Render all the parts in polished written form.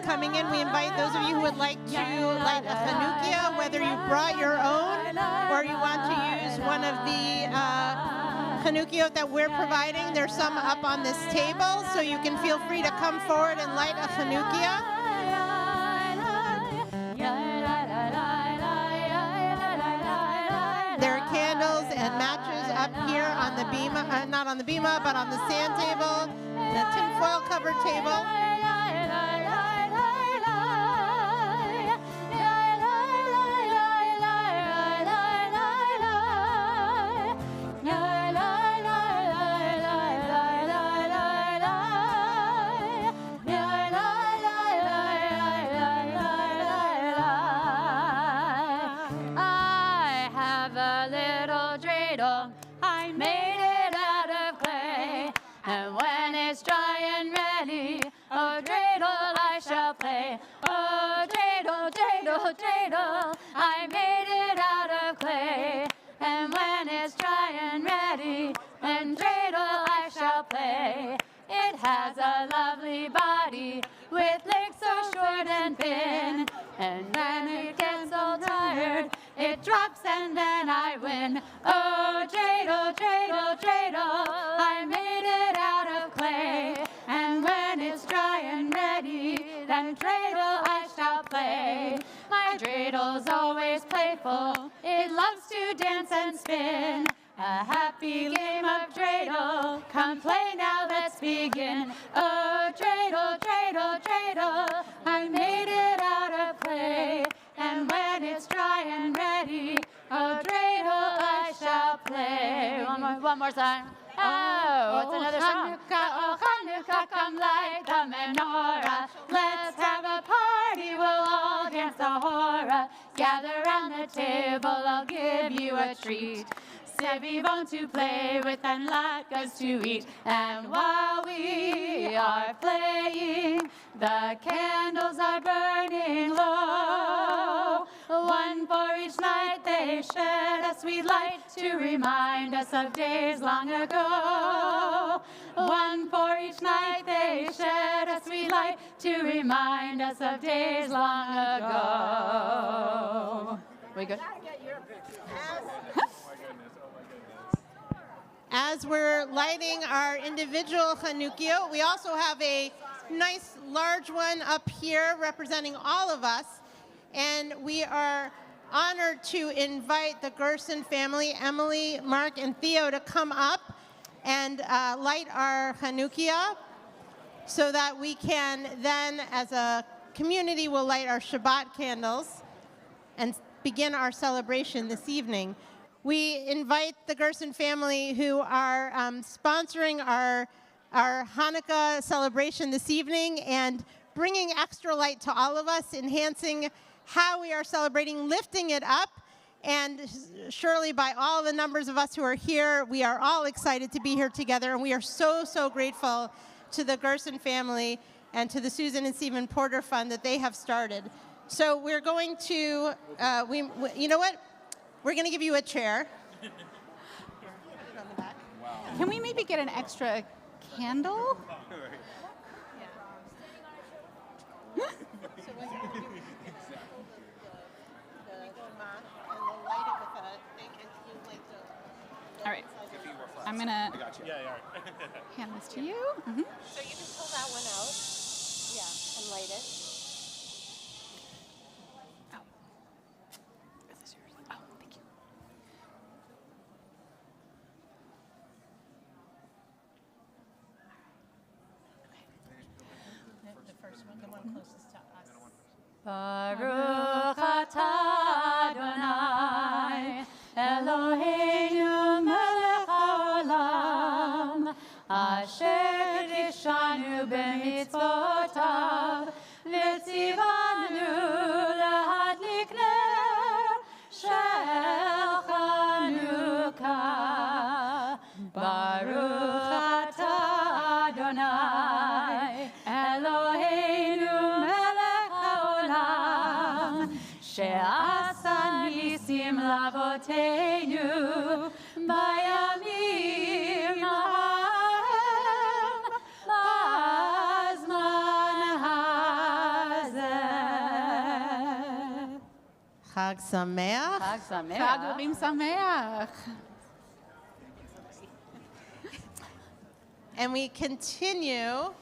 coming in. We invite those of you who would like to light a Hanukkah, whether you brought your own or you want to use one of the Hanukkah that we're providing. There's some up on this table, so you can feel free to come forward and light a Hanukkah. There are candles and matches up here on the bima, not on the bima, but on the sand table, the tinfoil covered table. I made it out of clay, and when it's dry and ready, oh dreidel I shall play. Oh dreidel, dreidel, dreidel, I made it out of clay, and when it's dry and ready, then dreidel I shall play. It has a lovely body with legs so short and thin, and when it gets all tired, it drops and then I win. Oh, dreidel, dreidel, dreidel, I made it out of clay, and when it's dry and ready, then dreidel I shall play. My dreidel's always playful, it loves to dance and spin. A happy game of dreidel, come play now, let's begin. Oh, dreidel, dreidel, dreidel, I made it out of clay, and when it's dry and ready, oh, dreidel I shall play. One more time. Oh, what's another song? Hanukkah, oh, Hanukkah, come light the menorah. Let's have a party, we'll all dance the hora. Gather round the table, I'll give you a treat. Sevivon to play with and latkes to eat. And while we are playing, the candles are burning low. One for each night they shed a sweet light to remind us of days long ago. One for each night they shed a sweet light to remind us of days long ago. We good? As we're lighting our individual Hanukkah, we also have a nice large one up here representing all of us. And we are honored to invite the Gerson family, Emily, Mark, and Theo, to come up and light our Hanukkah so that we can then, as a community, will light our Shabbat candles and begin our celebration this evening. We invite the Gerson family who are sponsoring our Hanukkah celebration this evening and bringing extra light to all of us, enhancing how we are celebrating, lifting it up. And surely by all the numbers of us who are here, we are all excited to be here together. And we are so, so grateful to the Gerson family and to the Susan and Stephen Porter Fund that they have started. So we're going to, you know what? We're going to give you a chair. Can we maybe get an extra candle? All right. I'm going to hand this to you. Mm-hmm. So you can pull that one out. Yeah, and light it. Baruch atah Adonai, Eloheinu melech haolam, asher tishanu b'mitzvotav, v'tzivanu lahadlik ner shel Chanukah. Baruch atah Adonai, Eloheinu she'asa nisim lavoteinu bayamim ha'em ba'azman Sameach. Chag Sameach. Chag Urim Sameach. And we continue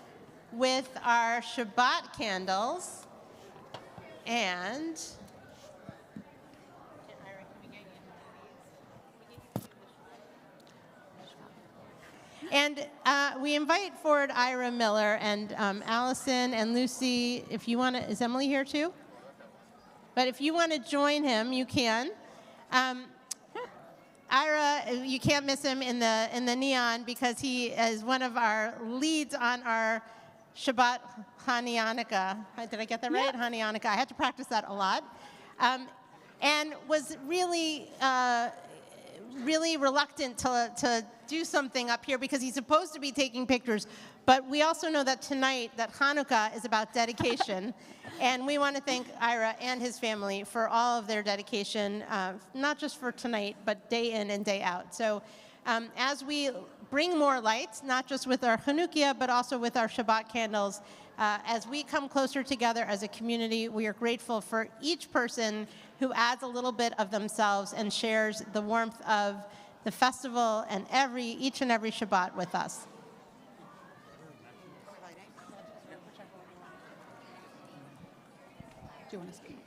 with our Shabbat candles. And we invite forward Ira Miller and Allison and Lucy. If you want to, is Emily here too? But if you want to join him, you can. Ira, you can't miss him in the neon because he is one of our leads on our Shabbat Hanukkah. Did I get that right? Yeah. Hanukkah. I had to practice that a lot, and was really reluctant to do something up here because he's supposed to be taking pictures. But we also know that tonight that Hanukkah is about dedication, and we want to thank Ira and his family for all of their dedication, not just for tonight, but day in and day out. So as we bring more lights, not just with our Hanukkah, but also with our Shabbat candles, as we come closer together as a community, we are grateful for each person who adds a little bit of themselves and shares the warmth of the festival and each and every Shabbat with us. Do you want to speak?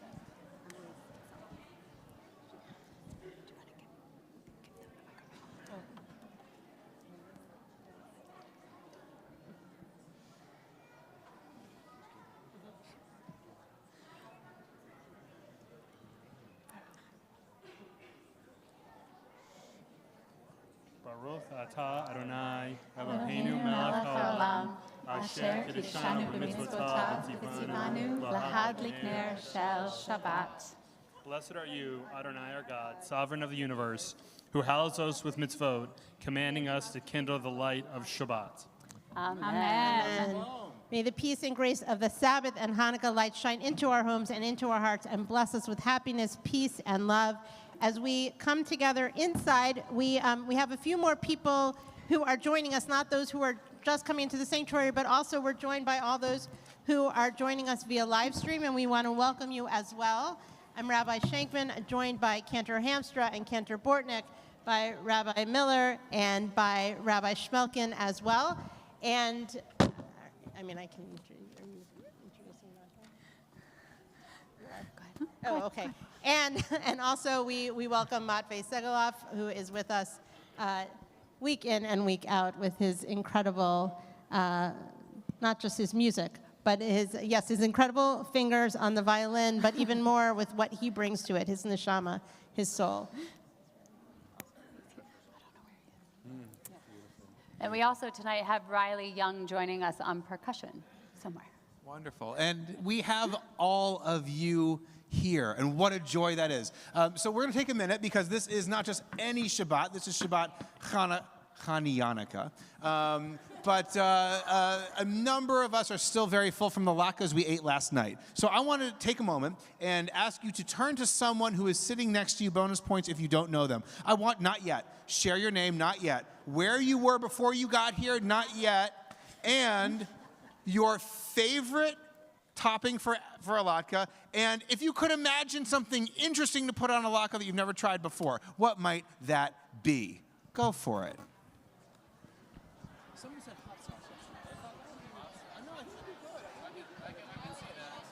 Baruch atah Adonai Eloheinu melech haolam asher kiddushanu b'mitzvotav v'tzivanu Lahadlik ner shel Shabbat. Blessed are you, Adonai our God, sovereign of the universe, who hallows us with mitzvot, commanding us to kindle the light of Shabbat. Amen. May the peace and grace of the Sabbath and Hanukkah light shine into our homes and into our hearts and bless us with happiness, peace, and love. As we come together inside, we have a few more people who are joining us, not those who are just coming into the sanctuary, but also we're joined by all those who are joining us via live stream, and we want to welcome you as well. I'm Rabbi Shankman, joined by Cantor Hamstra and Cantor Bortnick, by Rabbi Miller, and by Rabbi Schmelkin as well. And, I mean, I can, are you introducing that? Oh, okay. And also we welcome Matvey Segalov, who is with us week in and week out with his incredible, not just his music, but his incredible fingers on the violin, but even more with what he brings to it, his neshama, his soul. And we also tonight have Riley Young joining us on percussion somewhere. Wonderful. And we have all of you here, and what a joy that is. So we're going to take a minute because this is not just any Shabbat. This is Shabbat Hanukkah. But a number of us are still very full from the latkes we ate last night. So I want to take a moment and ask you to turn to someone who is sitting next to you, bonus points if you don't know them. I want, not yet, share your name, not yet. Where you were before you got here, not yet. And your favorite topping for a latke. And if you could imagine something interesting to put on a latke that you've never tried before, what might that be? Go for it. Someone said hot sauce. I know, it should be good. I can see that.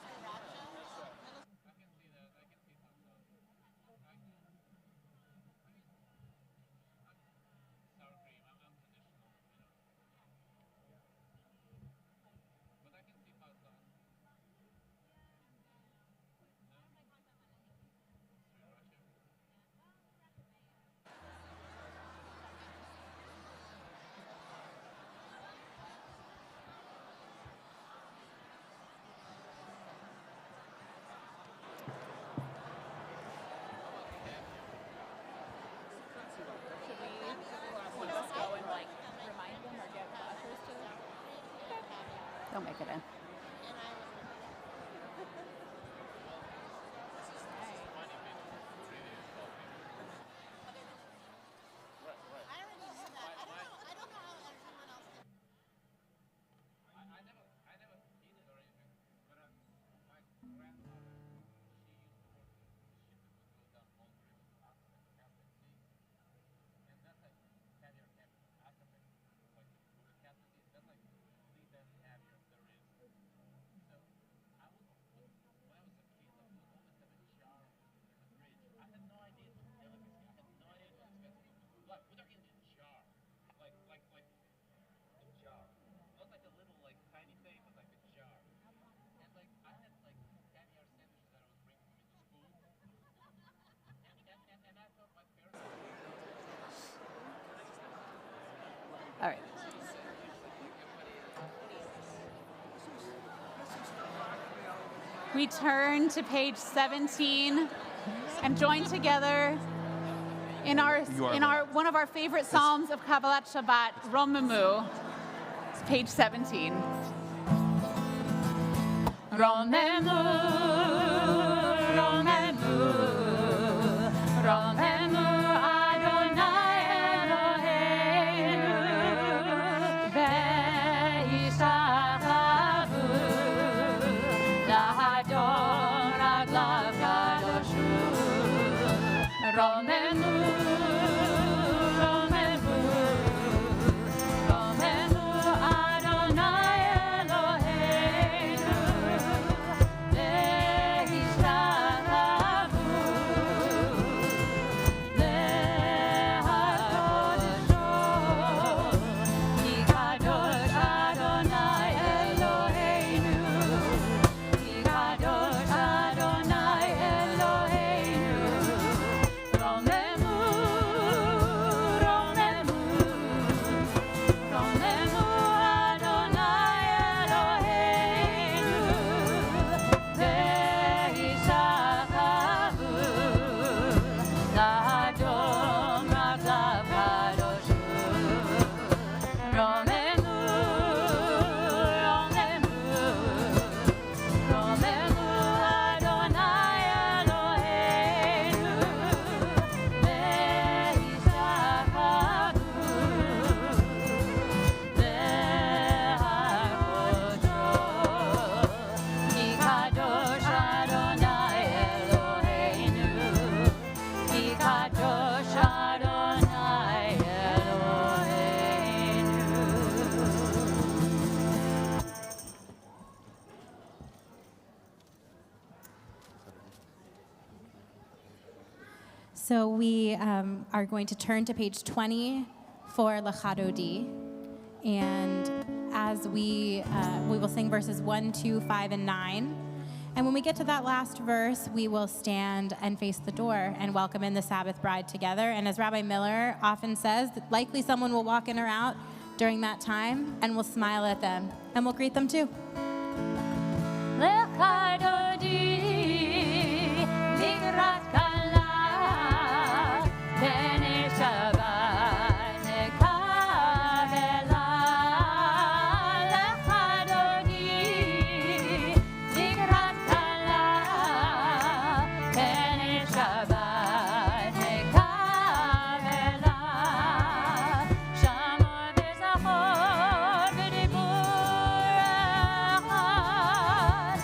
Don't make it in. All right. We turn to page 17 and join together in one of our favorite psalms of Kabbalat Shabbat, Romemu. It's page 17. Romemu, Romemu, Romemu Adonai Eloheinu, ve'yishachavu lahador raglav kadoshu. Romemu, Romemu, Romemu Adonai Eloheinu, ve'yishachavu lehakodesho, ki kadosh Adonai Eloheinu, ki kadosh Adonai Eloheinu. Romemu, Romemu, Romemu Adonai Eloheinu, ve'yishachavu lahadom raglav kadoshu. Romemu, Romemu, Romemu Adonai Eloheinu, ve'yishachavu lehakodesho, ki kadosh Adonai Eloheinu, ki kadosh Adonai Eloheinu. So we are going to turn to page 20 for Lachadodi. And as we will sing verses 1, 2, 5, and 9. And when we get to that last verse, we will stand and face the door and welcome in the Sabbath bride together. And as Rabbi Miller often says, likely someone will walk in or out during that time, and we'll smile at them, and we'll greet them too. Lechadodi, Ligrat Kala, Bene Shabbat, Nekavela. Lechadodi, Ligrat Kala, Bene Shabbat, Nekavela. Shamor v'zachor v'dibur echad,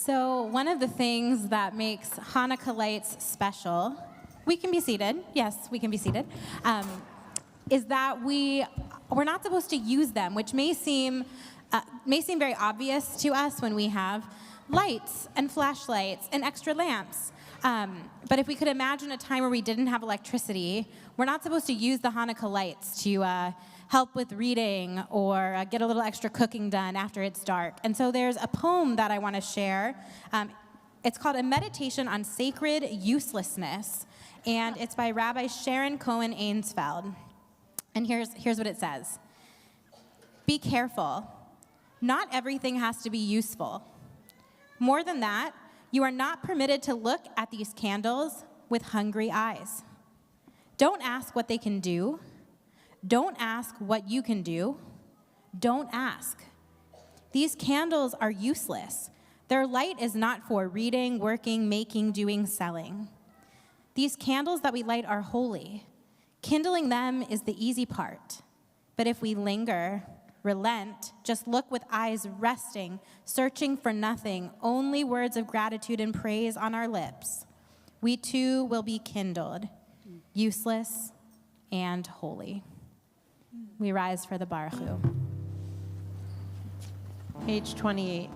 So one of the things that makes Hanukkah lights special, we can be seated, yes, we can be seated, is that we're not supposed to use them, which may seem very obvious to us when we have lights and flashlights and extra lamps. But if we could imagine a time where we didn't have electricity, we're not supposed to use the Hanukkah lights to help with reading or get a little extra cooking done after it's dark. And so there's a poem that I want to share. It's called A Meditation on Sacred Uselessness, and it's by Rabbi Sharon Cohen Ainsfeld. And here's what it says. Be careful. Not everything has to be useful. More than that, you are not permitted to look at these candles with hungry eyes. Don't ask what they can do. Don't ask what you can do. Don't ask. These candles are useless. Their light is not for reading, working, making, doing, selling. These candles that we light are holy. Kindling them is the easy part. But if we linger, relent, just look with eyes resting, searching for nothing, only words of gratitude and praise on our lips, we too will be kindled, useless and holy. We rise for the Baruch Hu. Page 28.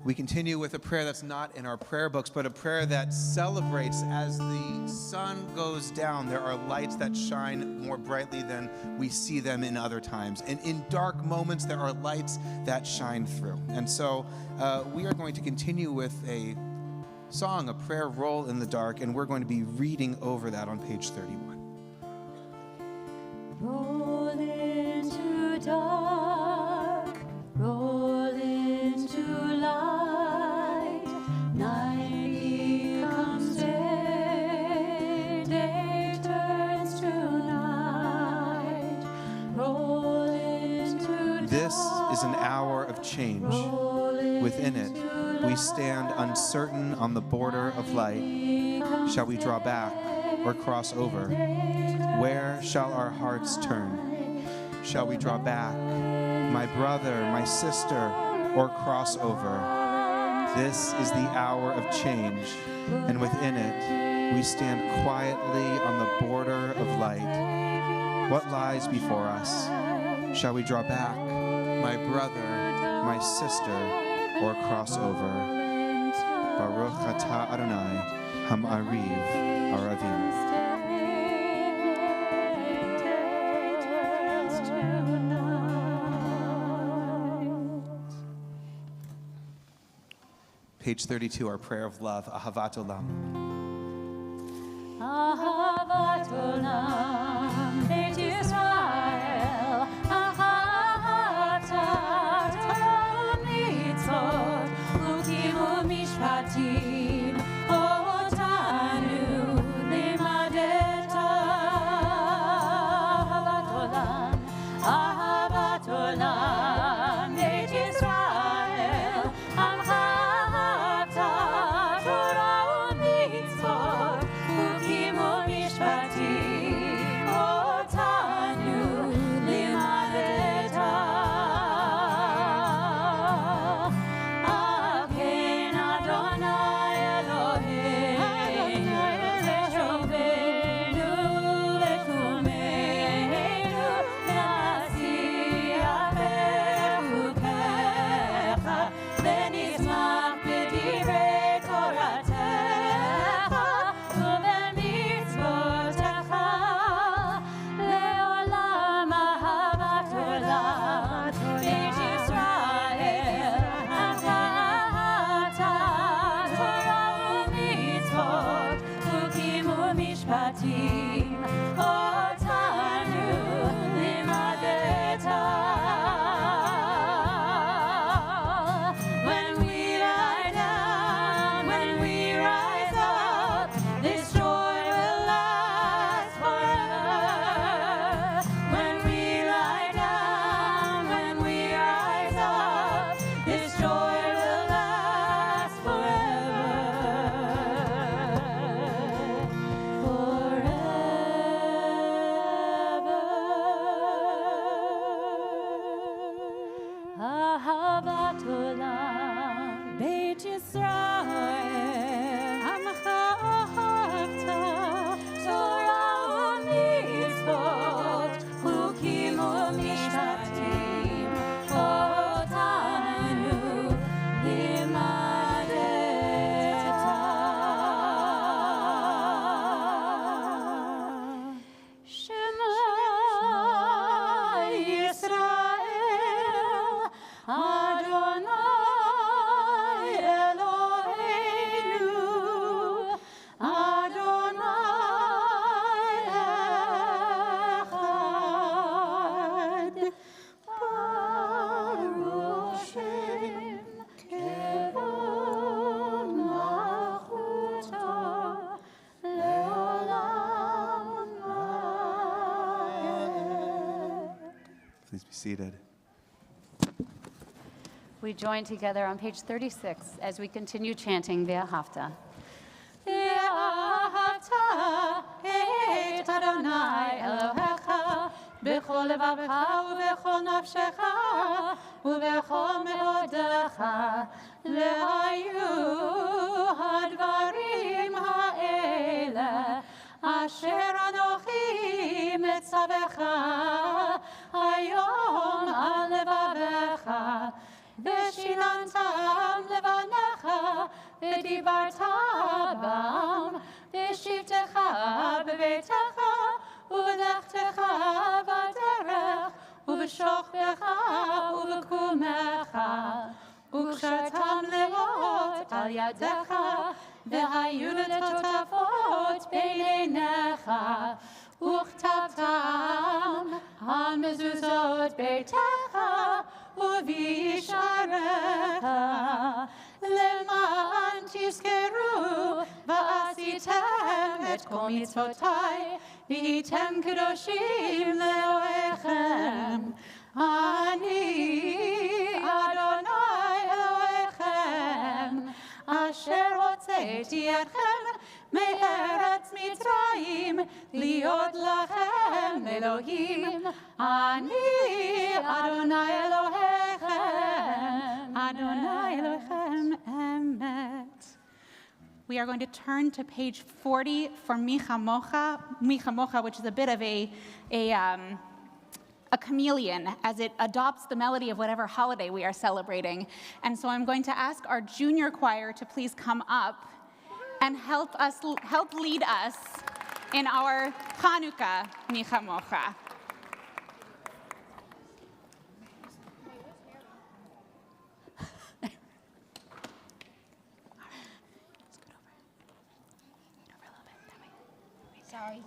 We continue with a prayer that's not in our prayer books, but a prayer that celebrates as the sun goes down. There are lights that shine more brightly than we see them in other times. And in dark moments, there are lights that shine through. And so we are going to continue with a song, a prayer, Roll in the Dark, and we're going to be reading over that on page 31. Roll into dark, roll into light, night becomes day, day turns to night, roll into This is an hour of change. Within it, we stand uncertain on the border of light. Shall we draw back or cross over? Where shall our hearts turn? Shall we draw back, my brother, my sister, or cross over? This is the hour of change, and within it, we stand quietly on the border of light. What lies before us? Shall we draw back, my brother, my sister, or cross over? Baruch atah Adonai, Ham'ariv Aravim. Page 32, our prayer of love, Ahavat Olam. Ahavat Olam, Beit Yisrael, Ahavat Torah mitzvot, Chukim u'mishpatim, otanu limadeta. Ahavat Olam, Beit Yisrael, Ahavat Torah mitzvot, Chukim u'mishpatim, mishpatim otanu limadeta. When we lie down, when we rise up, this joy will last forever. When we lie down, when we rise up, this joy will last forever. Forever. Ahavat olam, Beit Yisrael, Amcha ahavta, Torah u'mitzvot, Chukim u'mishpatim, otanu limadeta. Shema Yisrael, Adonai Eloheinu, Adonai Echad, Baruch Shem Kevod Malchuto, Leolam Vaed. Please be seated. We join together on page 36 as we continue chanting Ve'ahavta. ואהבת את אדוני אלוהיך בכל לבבך ובכל נפשך ובכל מאודך, והיו הדברים האלה אשר אנוכי מצווך היום על לבבך, ושיננתם לבניך ודיברת בם, בשבתך בביתך ובלכתך בדרך ובשוכבך ובקומך, וקשרתם לאות על ידך, והיו לטוטפות בין עיניך, וכתבתם על מזוזות ביתך ובשעריך, למען תזכרו ועשיתם את כל מצוותיי, והייתם קדושים לאלוהיכם. אני אדוני אלוהיכם, אשר הוצאתי אתכם מארץ מצרים, להיות לכם אלוהים. אני אדוני אלוהיכם, אדוני אלוהיכם אמת. We are going to turn to page 40 for Michamocha, which is a bit of a chameleon as it adopts the melody of whatever holiday we are celebrating. And so I'm going to ask our junior choir to please come up and help lead us in our Hanukkah Michamocha. Sorry.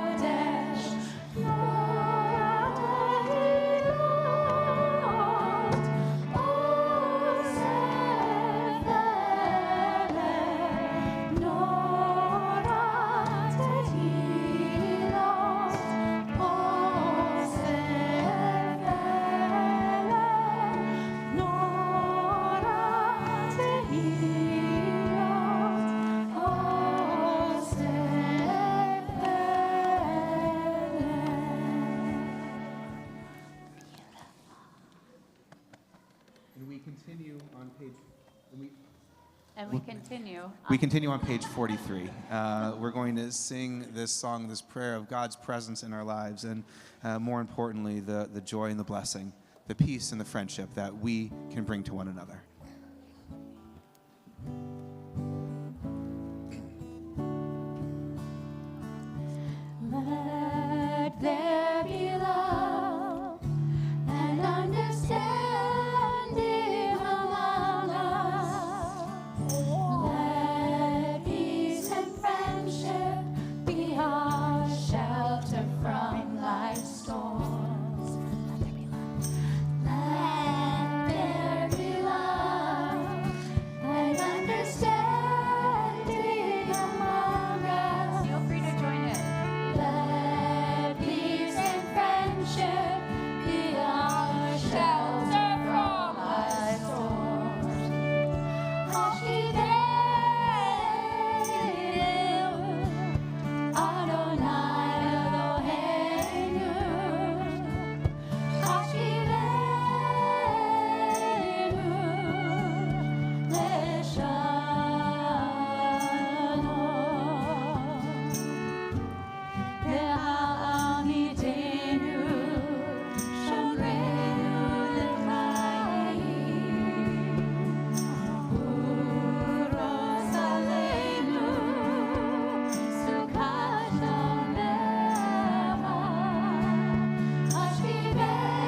Kodesh, And we continue. We continue on page 43. We're going to sing this song, this prayer of God's presence in our lives, and more importantly, the joy and the blessing, the peace and the friendship that we can bring to one another. Let there be love and understanding among us. Let peace and friendship be our shelter from life's storms. Let there be love and understanding among us. Feel free to join in. Let peace and friendship be our shelter from life's storms. Hashkidenu, Adonai Eloheinu. Hashkidenu, Leshalom. Ve'amitenu, Shomrenu l'chaim. Uros aleinu, Sukkot Shomecha. Hashkidenu,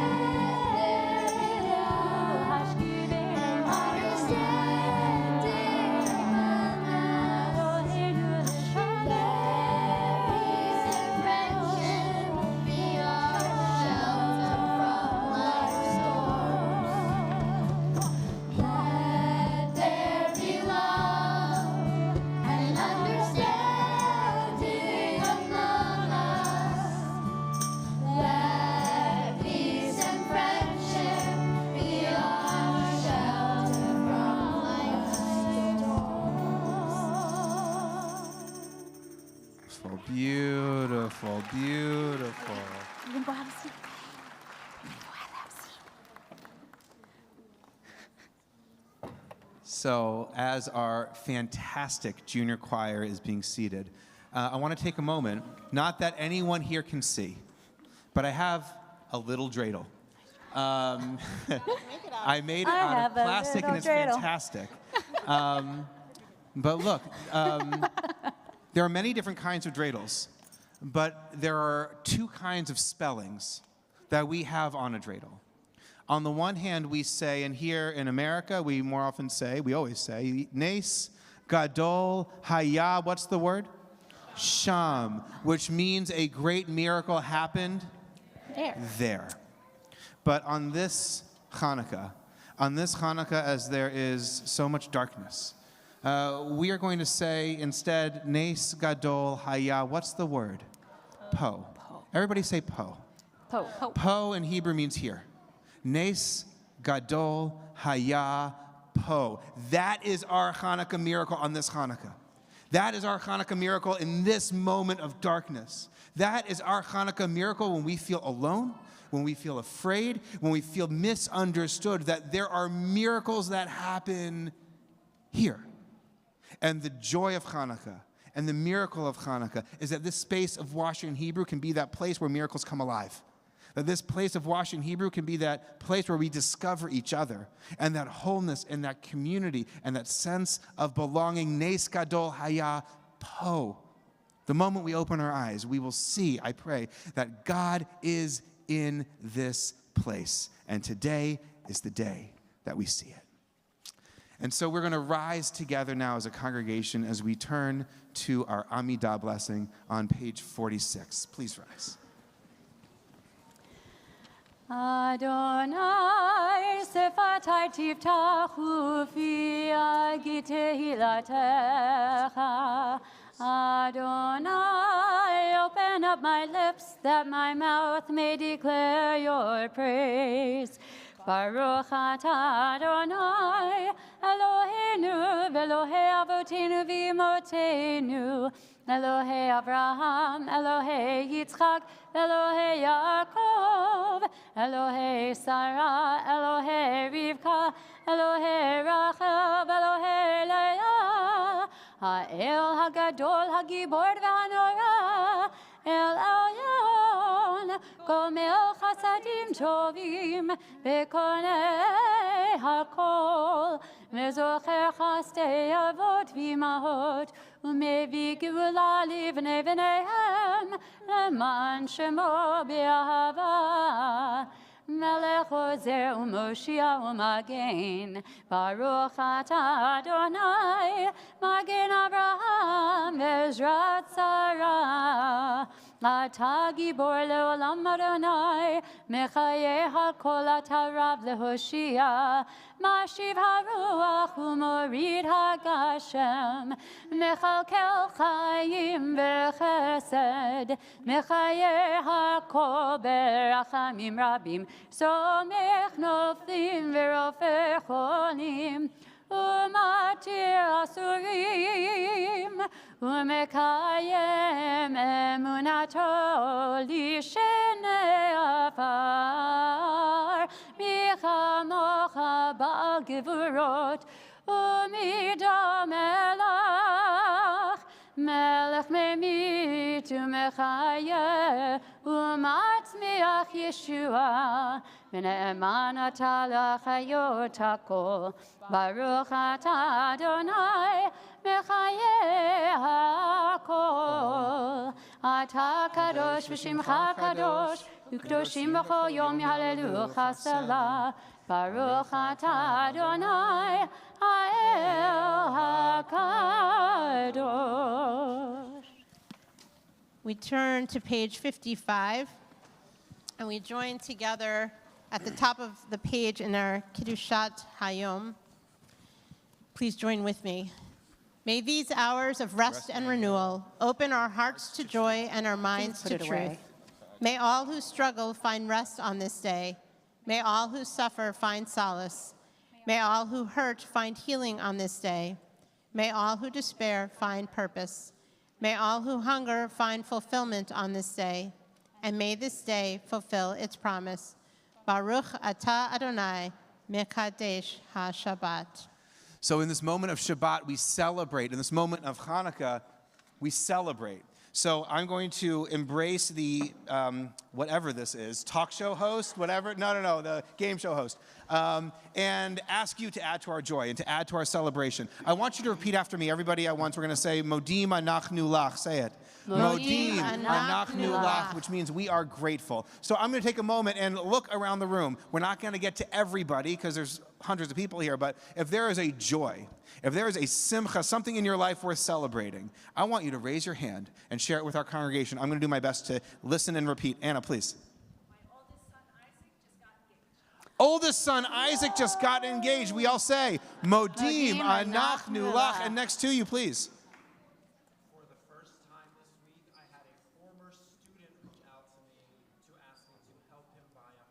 understanding Eloheinu Let there be love and understanding among us. Let peace and friendship be our shelter from life's storms. Beautiful, beautiful. You can go have a seat. So, as our fantastic junior choir is being seated, I want to take a moment, not that anyone here can see, but I have a little dreidel. I made it out have of a plastic and it's little dreidel. fantastic. But look, there are many different kinds of dreidels, but there are two kinds of spellings that we have on a dreidel. On the one hand, we say, and here in America, we always say, Nes Gadol Haya, what's the word? Sham, which means a great miracle happened there. But on this Hanukkah, as there is so much darkness, we are going to say instead, Nes Gadol Haya, what's the word? Po. Everybody say po. Po. Po in Hebrew means here. Nes Gadol Haya Po. That is our Hanukkah miracle on this Hanukkah. That is our Hanukkah miracle in this moment of darkness. That is our Hanukkah miracle when we feel alone, when we feel afraid, when we feel misunderstood, that there are miracles that happen here. And the joy of Hanukkah and the miracle of Hanukkah is that this space of washing in Hebrew can be that place where miracles come alive. That this place of washing Hebrew can be that place where we discover each other and that wholeness and that community and that sense of belonging. Nes Gadol Haya Po. The moment we open our eyes, we will see, I pray, that God is in this place. And today is the day that we see it. And so we're going to rise together now as a congregation as we turn to our Amidah blessing on page 46. Please rise. Adonai sefatai tiftachu fi agitehilatecha. Adonai, open up my lips that my mouth may declare your praise. Baruch atah Adonai, Eloheinu, v'Elohei avotenu v'imotenu, Elohei Abraham, Elohei Yitzchak, Elohei Yaakov, Elohei Sarah, Elohei Rivka, Elohei Rachel Elohei Leah, Ha'el HaGadol HaGibor VeHanorah, El Elyon, Gomel Chasadim Tovim, Bekonei HaKol, Mezocher Chastei Avot V'imahot, Umevi Geula Livnei V'neihem, Leman Shemo B'Ahava. Melech Ozer u'Moshia u'Magen, Baruch Atah Adonai, Magen Avraham Ezrat Sarah. Atah Gibor le'olam Adonai, Mechayeh HaKol Atah Rav leHoshia, Mashiv HaRuach u'Morid HaGashem, Mechalkel Chaim v'Chesed, Mechayeh HaKol berachamim rabim, Somech noflim v'rofeh cholim, Umatir asurim, Umekayem emunato lishenei afar, Michamocha ba'al gevurot, Umidam elach, Melech memit umechayeh, Umatzmiach Yeshua, V'ne'eman atah l'chayot hakol, Baruch atah Adonai, Mechayeh hakol. Atah kadosh v'shimcha kadosh, U'kdoshim b'chol yom yahalelucha selah, Baruch atah Adonai, Ha'el HaKadosh. We turn to page 55, and we join together at the top of the page in our Kiddushat Hayom. Please join with me. May these hours of rest and renewal open our hearts to joy and our minds to truth. May all who struggle find rest on this day. May all who suffer find solace. May all who hurt find healing on this day. May all who despair find purpose. May all who hunger find fulfillment on this day. And may this day fulfill its promise. Baruch atah Adonai, Mekadesh HaShabbat. So in this moment of Shabbat, we celebrate. In this moment of Hanukkah, we celebrate. So I'm going to embrace the, whatever this is, talk show host, whatever. No, the game show host. And ask you to add to our joy and to add to our celebration. I want you to repeat after me, everybody at once. We're going to say, Modim anachnu lach. Say it. Modim anachnu lach, which means we are grateful. So I'm going to take a moment and look around the room. We're not going to get to everybody because there's hundreds of people here, but if there is a joy, if there is a simcha, something in your life worth celebrating, I want you to raise your hand and share it with our congregation. I'm going to do my best to listen and repeat. Anna, please. Oldest son Isaac just got engaged. We all say, Modim anachnu lach. And next to you, please. For the first time this week, I had a former student reach out to me to ask me to help him buy a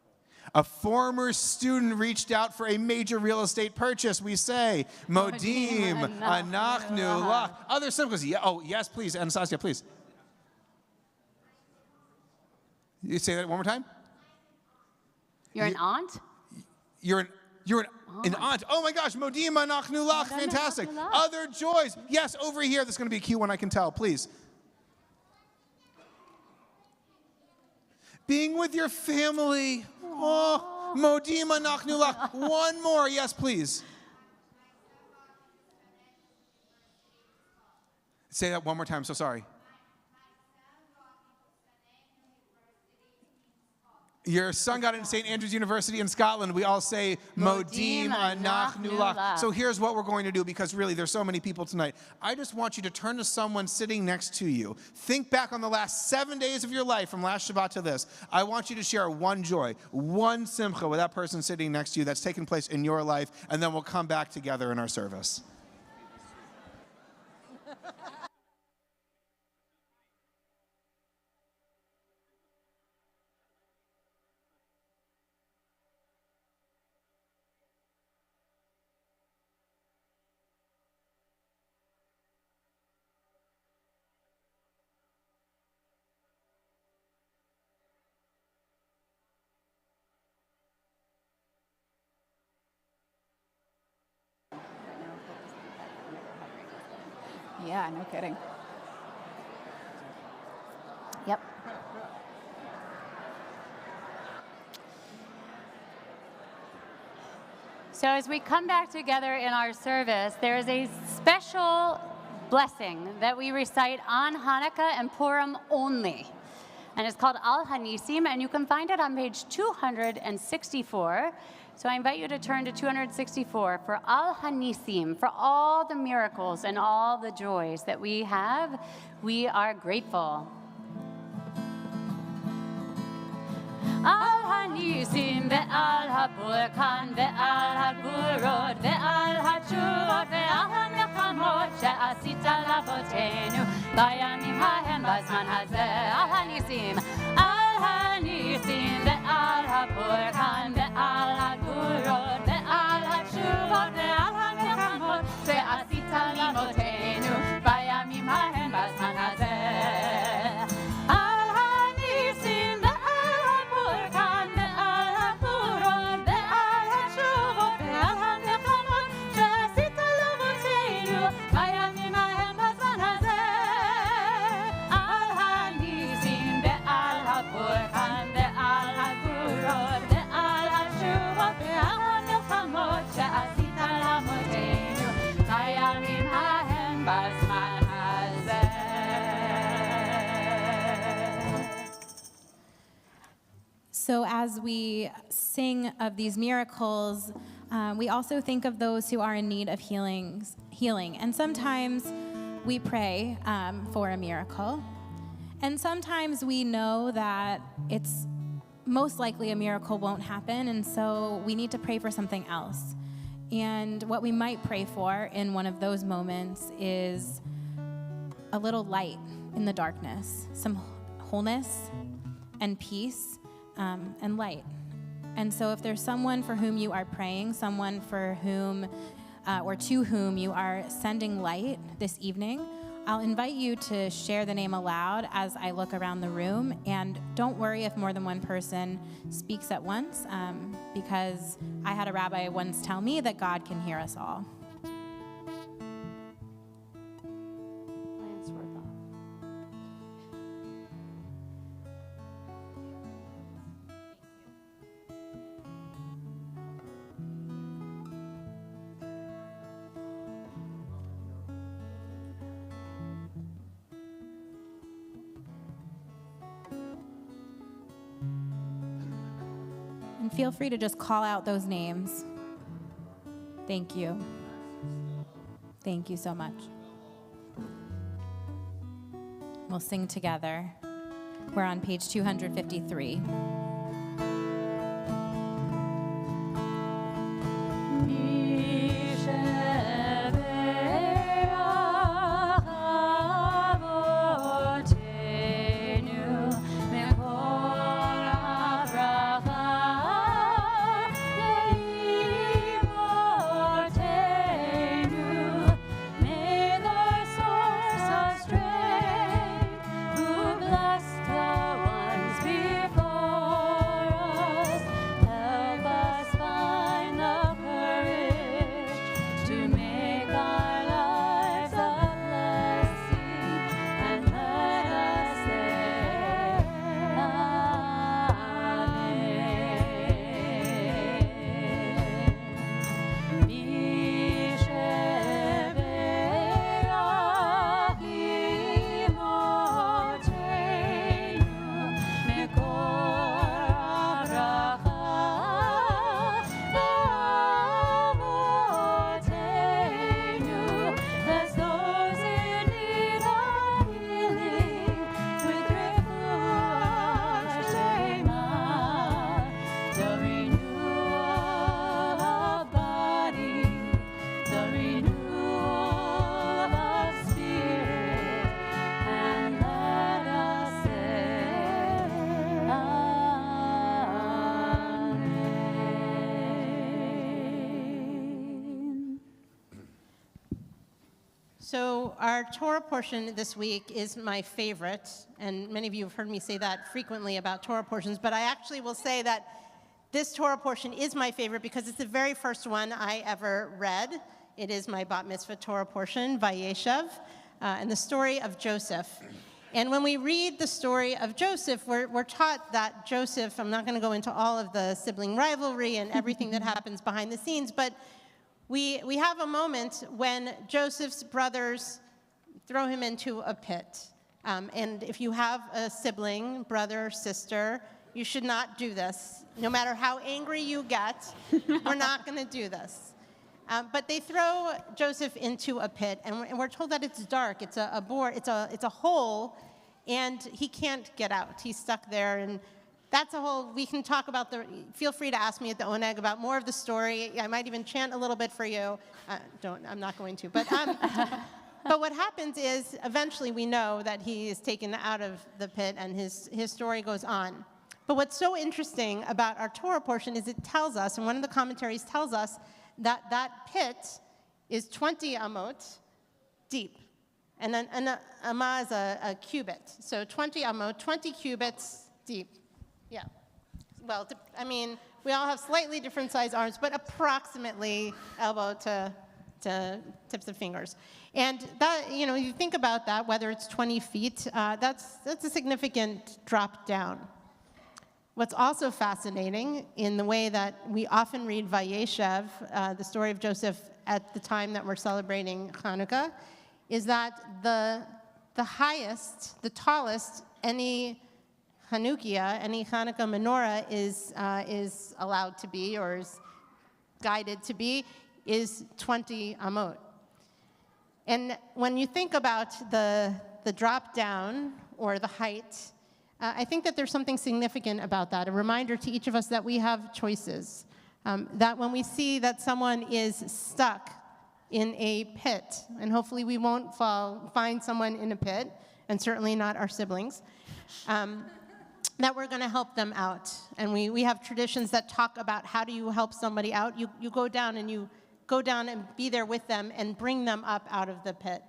home. A former student reached out for a major real estate purchase. We say, Modim anachnu lach. Other simchas. Oh, yes, please. Anastasia, please. You say that one more time? You're an aunt? You're an aunt. Oh my gosh, Modim anachnu lach. Fantastic. Other joys. Yes, over here. This is going to be a cute one, I can tell. Please. Being with your family. Oh, Modim anachnu lach. One more. Yes, please. Say that one more time. So sorry. Your son got into St. Andrews University in Scotland. We all say, Modim anachnu lach. So here's what we're going to do, because really there's so many people tonight. I just want you to turn to someone sitting next to you. Think back on the last 7 days of your life from last Shabbat to this. I want you to share one joy, one simcha with that person sitting next to you that's taken place in your life, and then we'll come back together in our service. Yeah, no kidding. Yep. So as we come back together in our service, there is a special blessing that we recite on Hanukkah and Purim only. And it's called Al Hanisim, and you can find it on page 264. So I invite you to turn to 264 for Al Hanisim, for all the miracles and all the joys that we have. We are grateful. Al Hanisim ve'al ha'burkan ve'al ha'gurot ve'al ha'tshuvot ve'al ha'nechamot she'asita lavotenu bayamim ha'hem b'zman hazeh. Al Hanisim ve'al ha'burkan ve'al ha'gurot ve'al ha'tshuvot ve'al ha'nechamot she'asita lavotenu bayamim ha'hem b'zman hazeh. Al Hanisim So as we sing of these miracles, we also think of those who are in need of healing. And sometimes we pray for a miracle. And sometimes we know that it's most likely a miracle won't happen, and so we need to pray for something else. And what we might pray for in one of those moments is a little light in the darkness, some wholeness and peace and light. And so if there's someone for whom you are praying, someone for whom or to whom you are sending light this evening, I'll invite you to share the name aloud as I look around the room. And don't worry if more than one person speaks at once, because I had a rabbi once tell me that God can hear us all. And feel free to just call out those names. Thank you. Thank you so much. We'll sing together. We're on page 253. So our Torah portion this week is my favorite, and many of you have heard me say that frequently about Torah portions, but I actually will say that this Torah portion is my favorite because it's the very first one I ever read. It is my bat mitzvah Torah portion, Vayeshev. and the story of Joseph. And when we read the story of Joseph, we're taught that Joseph, I'm not going to go into all of the sibling rivalry and everything that happens behind the scenes, but we have a moment when Joseph's brothers throw him into a pit. And if you have a sibling, brother, sister, you should not do this. No matter how angry you get, we're not going to do this. But they throw Joseph into a pit, and we're told that it's dark. It's a bore. It's a hole, and he can't get out. He's stuck there, and that's a whole. We can talk about the. Feel free to ask me at the Oneg about more of the story. I might even chant a little bit for you. I'm not going to. But but what happens is eventually we know that he is taken out of the pit, and his story goes on. But what's so interesting about our Torah portion is it tells us, and one of the commentaries tells us, that pit is 20 amot deep. And an amah is a cubit. So 20 amot, 20 cubits deep. Yeah. Well, I mean, we all have slightly different size arms, but approximately elbow to tips of fingers. And that, you think about that, whether it's 20 feet, that's a significant drop down. What's also fascinating in the way that we often read Vayeshev, the story of Joseph at the time that we're celebrating Hanukkah, is that the highest, the tallest any Hanukkah, any Hanukkah menorah is allowed to be or is guided to be is 20 amot. And when you think about the drop down or the height, I think that there's something significant about that, a reminder to each of us that we have choices, that when we see that someone is stuck in a pit, and hopefully we won't find someone in a pit, and certainly not our siblings, that we're going to help them out. And we have traditions that talk about how do you help somebody out. You go down and be there with them and bring them up out of the pit.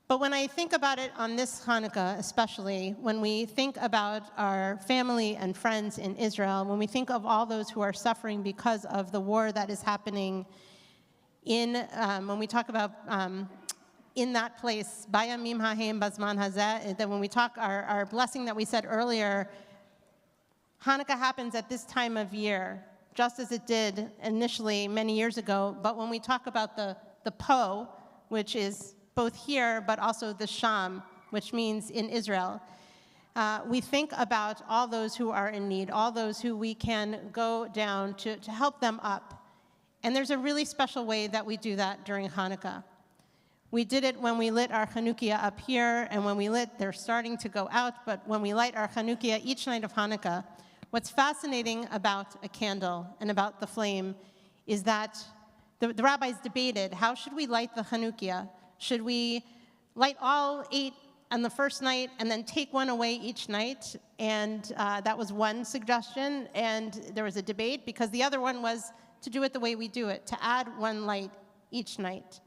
But when I think about it on this Hanukkah, especially, when we think about our family and friends in Israel, when we think of all those who are suffering because of the war that is happening when we talk about in that place, Bayamim Hahem Bazman Hazeh, that when we talk our blessing that we said earlier, Hanukkah happens at this time of year, just as it did initially many years ago. But when we talk about the Po, which is both here, but also the Sham, which means in Israel. We think about all those who are in need, all those who we can go down to help them up. And there's a really special way that we do that during Hanukkah. We did it when we lit our Chanukiah up here, and when we they're starting to go out, but when we light our Chanukiah each night of Hanukkah, what's fascinating about a candle and about the flame is that the rabbis debated, how should we light the Chanukiah? Should we light all 8 on the first night and then take one away each night? And that was one suggestion, and there was a debate because the other one was to do it the way we do it, to add one light each night.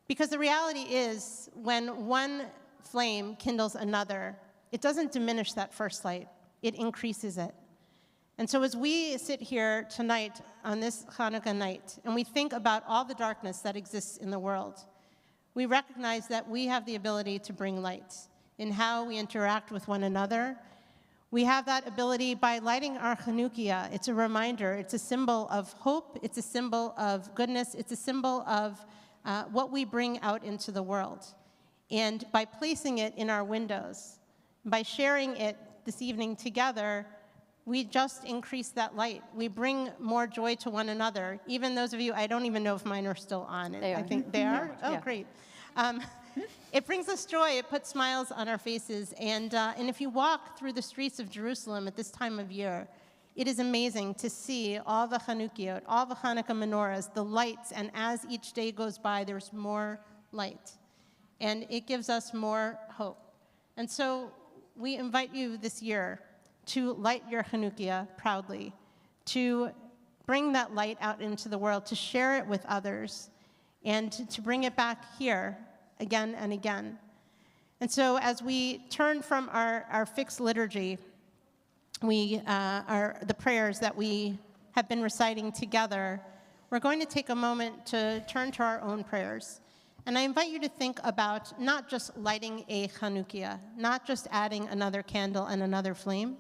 Because the reality is, when one flame kindles another, it doesn't diminish that first light, it increases it. And so as we sit here tonight on this Hanukkah night, and we think about all the darkness that exists in the world, we recognize that we have the ability to bring light in how we interact with one another. We have that ability by lighting our Chanukiah. It's a reminder. It's a symbol of hope. It's a symbol of goodness. It's a symbol of what we bring out into the world. And by placing it in our windows, by sharing it this evening together, we just increase that light. We bring more joy to one another. Even those of you, I don't even know if mine are still on. They are. I think they are? Oh, Yeah. great. It brings us joy. It puts smiles on our faces. And if you walk through the streets of Jerusalem at this time of year, it is amazing to see all the Chanukiot, all the Hanukkah menorahs, the lights, and as each day goes by, there's more light. And it gives us more hope. And so we invite you this year to light your Chanukiah proudly, to bring that light out into the world, to share it with others, and to bring it back here again and again. And so as we turn from our fixed liturgy, the prayers that we have been reciting together, we're going to take a moment to turn to our own prayers. And I invite you to think about not just lighting a Hanukkah, not just adding another candle and another flame,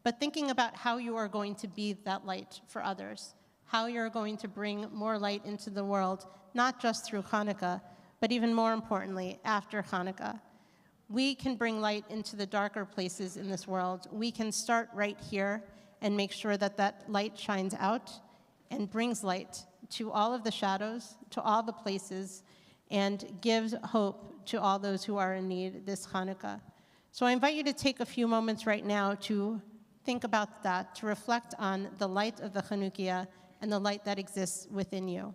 but thinking about how you are going to be that light for others, how you're going to bring more light into the world, not just through Hanukkah, but even more importantly, after Hanukkah. We can bring light into the darker places in this world. We can start right here and make sure that that light shines out and brings light to all of the shadows, to all the places, and gives hope to all those who are in need this Hanukkah. So I invite you to take a few moments right now to think about that, to reflect on the light of the Hanukkah and the light that exists within you.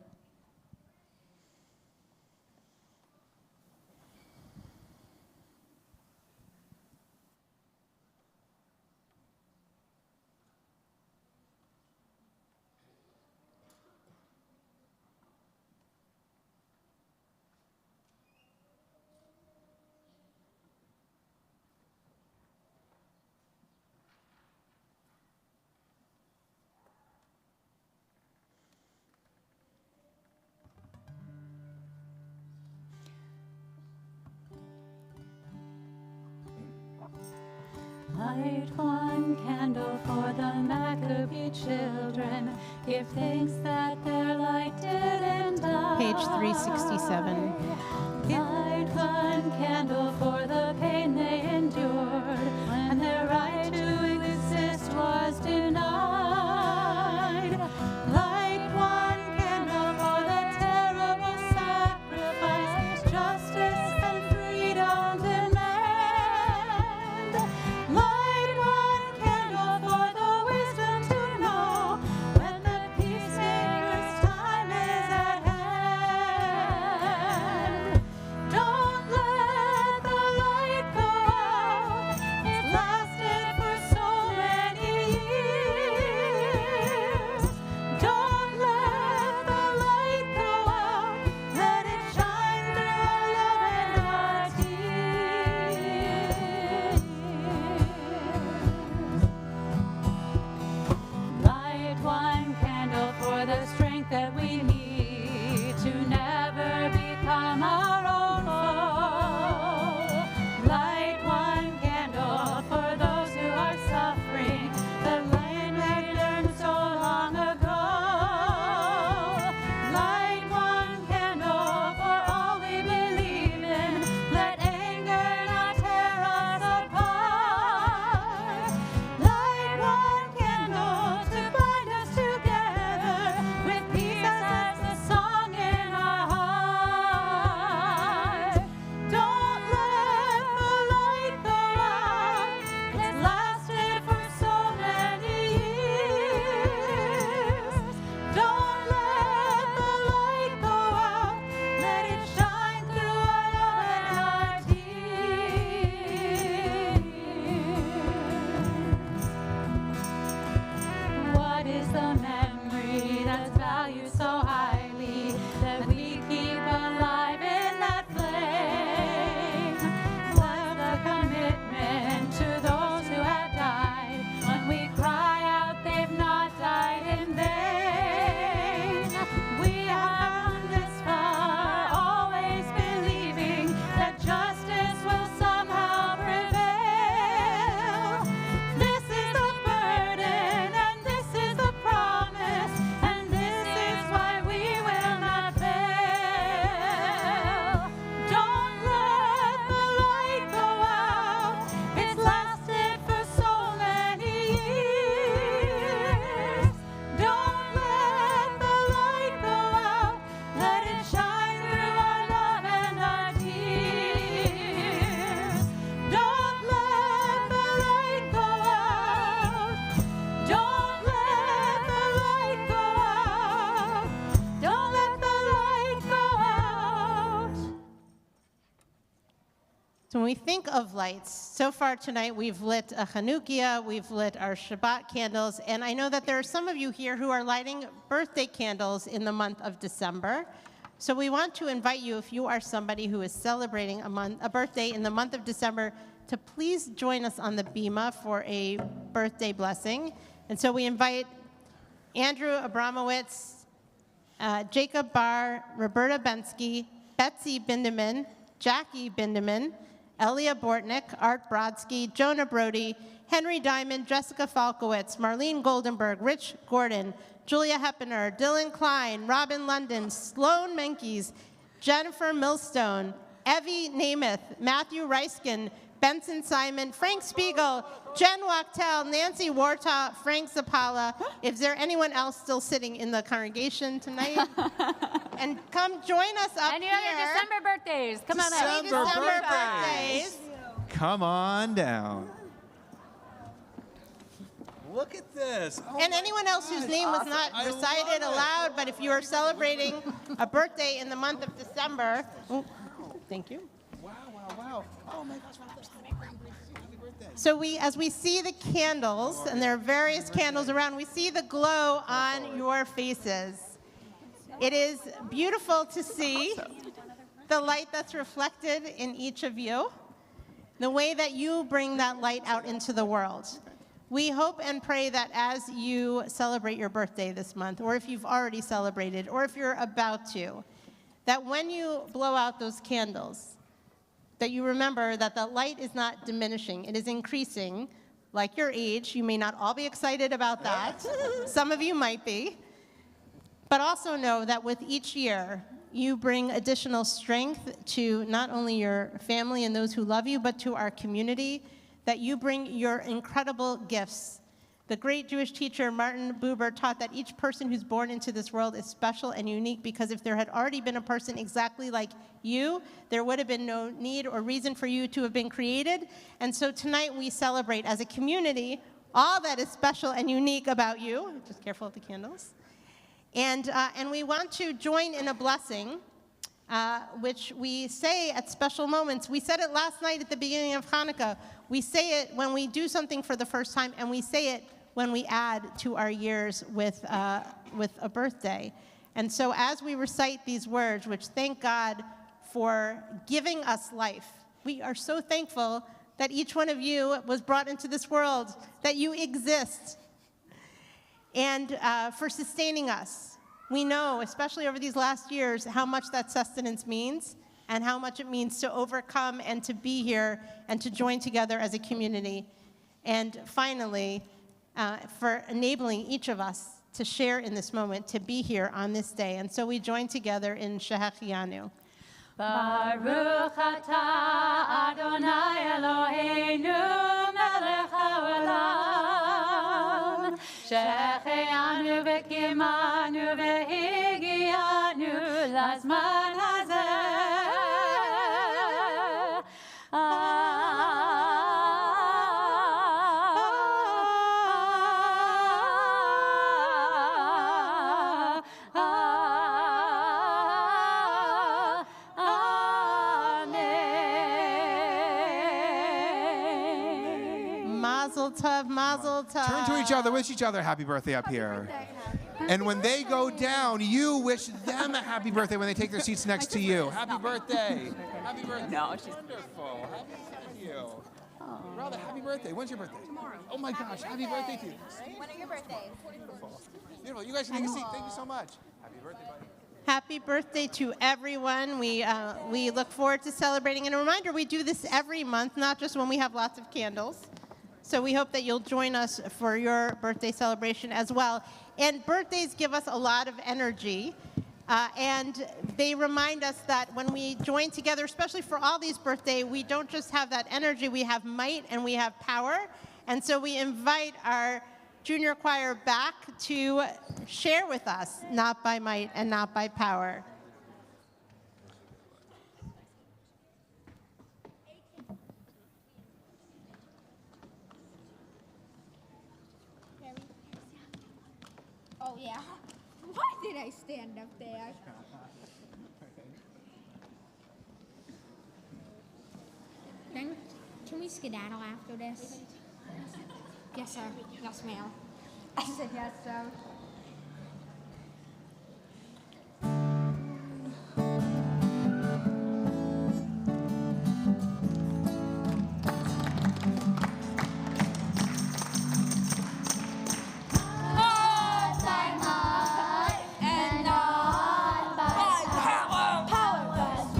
Light one candle for the Maccabee children. Give thanks that their light didn't die. Page 367. Light one candle for the pain they endured when their right to exist was denied. Light one candle for the terrible sacrifice justice and freedom demand. Light one candle for the wisdom to know when the peacemaker's time is at hand. Don't let the light go out. It lasted for so many years. Don't let the light go out. Let it shine through our love and our tears. Light one candle for the strength that we need to never become our own foe. Light one candle for those who are suffering the land they learned so long ago. Light one candle for all we believe in. Let anger not tear us apart. Light one candle to bind us together with peace as the song in our heart. Don't let the light go out. It's lasted for so many years. Don't let the light go out. Let it shine through our love and our tears. What is the memory that's valued so highly that we keep alive in that flame? What's the commitment to those who have died when we cry out they've not died in vain? We have come this far, always believing that justice will somehow prevail. This is the burden and this is the promise, and this is why we will not fail. Don't let the light go out. It's lasted for so many years. Don't let the light go out. Let it shine through our love and our tears. Don't let the light go out. Don't let the light go out. Don't let the light go out. So when we think of lights, so far tonight we've lit a Hanukkah, we've lit our Shabbat candles, and I know that there are some of you here who are lighting birthday candles in the month of December. So we want to invite you, if you are somebody who is celebrating a birthday in the month of December, to please join us on the Bima for a birthday blessing. And so we invite Andrew Abramowitz, Jacob Barr, Roberta Bensky, Betsy Bindeman, Jackie Bindeman, Elia Bortnick, Art Brodsky, Jonah Brody, Henry Diamond, Jessica Falkowitz, Marlene Goldenberg, Rich Gordon, Julia Heppener, Dylan Klein, Robin London, Sloan Menkes, Jennifer Millstone, Evie Namath, Matthew Reiskin, Benson Simon, Frank Spiegel, Jen Wachtel, Nancy Warta, Frank Zapala. Is there anyone else still sitting in the congregation tonight? And come join us up Any here. other December birthdays? Come on up. December birthdays. Come on down. Look at this. Oh And my anyone else whose gosh. name was Awesome. not I recited love it. aloud, but if you are celebrating a birthday in the month of December, thank you. Wow, wow, wow. Oh my gosh, my first time. Happy birthday. So as we see the candles, and there are various candles around, we see the glow on your faces. It is beautiful to see the light that's reflected in each of you, the way that you bring that light out into the world. We hope and pray that as you celebrate your birthday this month, or if you've already celebrated, or if you're about to, that when you blow out those candles, that you remember that the light is not diminishing, it is increasing. Like your age, you may not all be excited about that. Some of you might be. But also know that with each year, you bring additional strength to not only your family and those who love you, but to our community, that you bring your incredible gifts. The great Jewish teacher Martin Buber taught that each person who's born into this world is special and unique, because if there had already been a person exactly like you, there would have been no need or reason for you to have been created. And so tonight we celebrate as a community all that is special and unique about you. Just careful with the candles. And we want to join in a blessing, which we say at special moments. We said it last night at the beginning of Hanukkah. We say it when we do something for the first time, and we say it when we add to our years with a birthday. And so as we recite these words, which thank God for giving us life, we are so thankful that each one of you was brought into this world, that you exist, and for sustaining us. We know, especially over these last years, how much that sustenance means and how much it means to overcome and to be here and to join together as a community. And finally, for enabling each of us to share in this moment, to be here on this day. And so we join together in Shehechianu. Baruch atah Adonai Eloheinu melech haolam shehechianu v'kimanu v'higianu lazman hazeh. Mazel tov, mazel tov. Turn to each other, wish each other happy birthday up here. And when they go down, you wish them a happy birthday when they take their seats next to you. Happy birthday. Happy birthday. No, she's wonderful. Happy birthday to you. Rather, happy birthday. When's your birthday? Tomorrow. Oh my gosh, happy birthday to you. When are your birthdays? Beautiful. You guys can take a seat. Thank you so much. Happy birthday, buddy. Happy birthday to everyone. We look forward to celebrating. And a reminder, we do this every month, not just when we have lots of candles. So we hope that you'll join us for your birthday celebration as well. And birthdays give us a lot of energy. And they remind us that when we join together, especially for all these birthdays, we don't just have that energy, we have might and we have power. And so we invite our junior choir back to share with us, not by might and not by power. Oh, yeah. Why did I stand up there? Then, can we skedaddle after this? Yes, sir. Yes, ma'am. I said yes, sir. Power,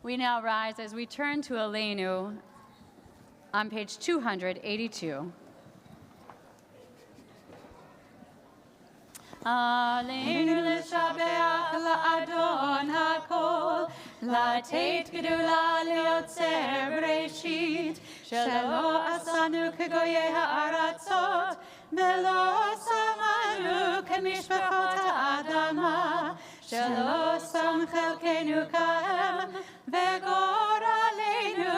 We now rise as we turn to Aleinu on page 282. Aleinu l'shabeach la'adon hakol, לתת גדולה ליוצר בראשית, שלא עשנו כגויי הארצות, ולא שמנו כמשפחות האדמה, שלא שם חלקנו כהם, וגורלנו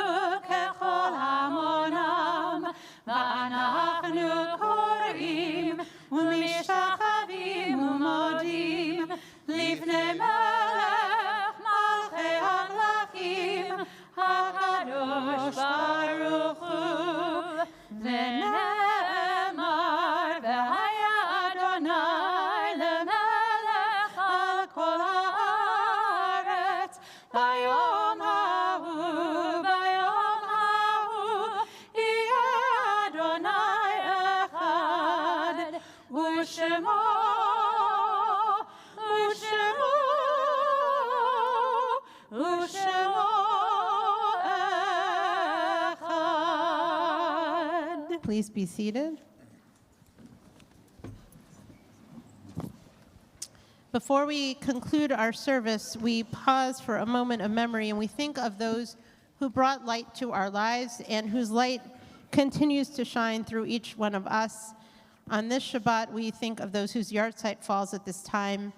ככל המונם, ואנחנו קוראים ומשתחווים ומודים לפני מלך מלכי המלכים הקדוש ברוך הוא, ונאמר והיה אדוני למלך על כל הארץ ביום ההוא יהיה אדוני אחד ושמו אחד. Please be seated. Before we conclude our service, we pause for a moment of memory and we think of those who brought light to our lives and whose light continues to shine through each one of us. On this Shabbat, we think of those whose yahrzeit falls at this time,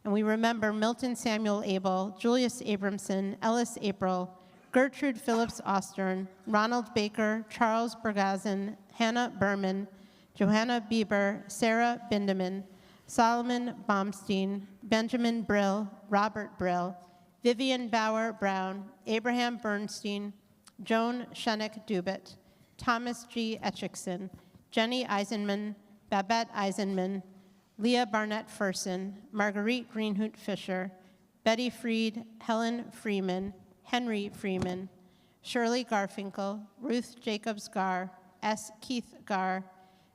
and we remember Milton Samuel Abel, Julius Abramson, Ellis April, Gertrude Phillips Ostern, Ronald Baker, Charles Bergazin, Hannah Berman, Johanna Bieber, Sarah Bindeman, Solomon Baumstein, Benjamin Brill, Robert Brill, Vivian Bauer Brown, Abraham Bernstein, Joan Shenick Dubit, Thomas G. Etchickson, Jenny Eisenman, Babette Eisenman, Leah Barnett Furson, Marguerite Greenhoot Fisher, Betty Freed, Helen Freeman, Henry Freeman, Shirley Garfinkel, Ruth Jacobs Gar, S. Keith Gar,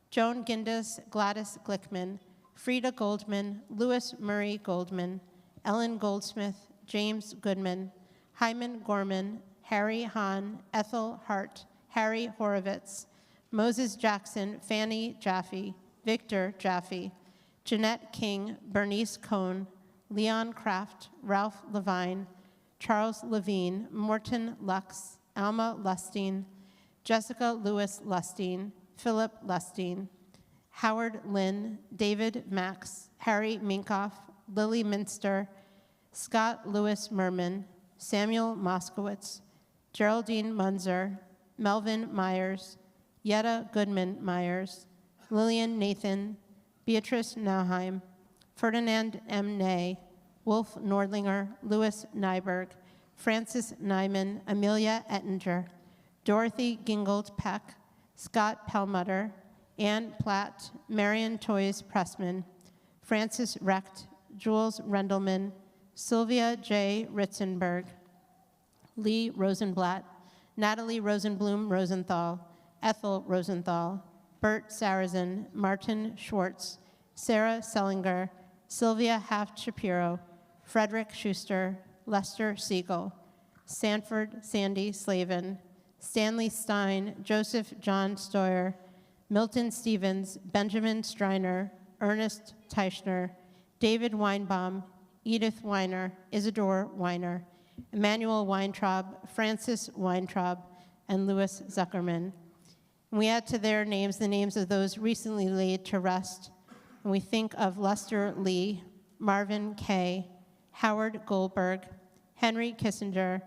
Joan Gindis, Gladys Glickman, Frida Goldman, Louis Murray Goldman, Ellen Goldsmith, James Goodman, Hyman Gorman, Harry Hahn, Ethel Hart, Harry Horowitz, Moses Jackson, Fanny Jaffe, Victor Jaffe, Jeanette King, Bernice Cohn, Leon Kraft, Ralph Levine, Charles Levine, Morton Lux, Alma Lustine, Jessica Lewis Lustine, Philip Lustine, Howard Lynn, David Max, Harry Minkoff, Lily Minster, Scott Lewis Merman, Samuel Moskowitz, Geraldine Munzer, Melvin Myers, Yetta Goodman Myers, Lillian Nathan, Beatrice Nauheim, Ferdinand M. Ney, Wolf Nordlinger, Louis Nyberg, Francis Nyman, Amelia Ettinger, Dorothy Gingold Peck, Scott Perlmutter, Ann Platt, Marion Toys Pressman, Francis Recht, Jules Rendelman, Sylvia J. Ritzenberg, Lee Rosenblatt, Natalie Rosenblum Rosenthal, Ethel Rosenthal, Bert Sarazin, Martin Schwartz, Sarah Sellinger, Sylvia Haft-Shapiro, Frederick Schuster, Lester Siegel, Sanford Sandy Slavin, Stanley Stein, Joseph John Stoyer, Milton Stevens, Benjamin Striner, Ernest Teichner, David Weinbaum, Edith Weiner, Isidore Weiner, Emmanuel Weintraub, Francis Weintraub, and Louis Zuckerman. And we add to their names the names of those recently laid to rest. And we think of Lester Lee, Marvin Kay, Howard Goldberg, Henry Kissinger,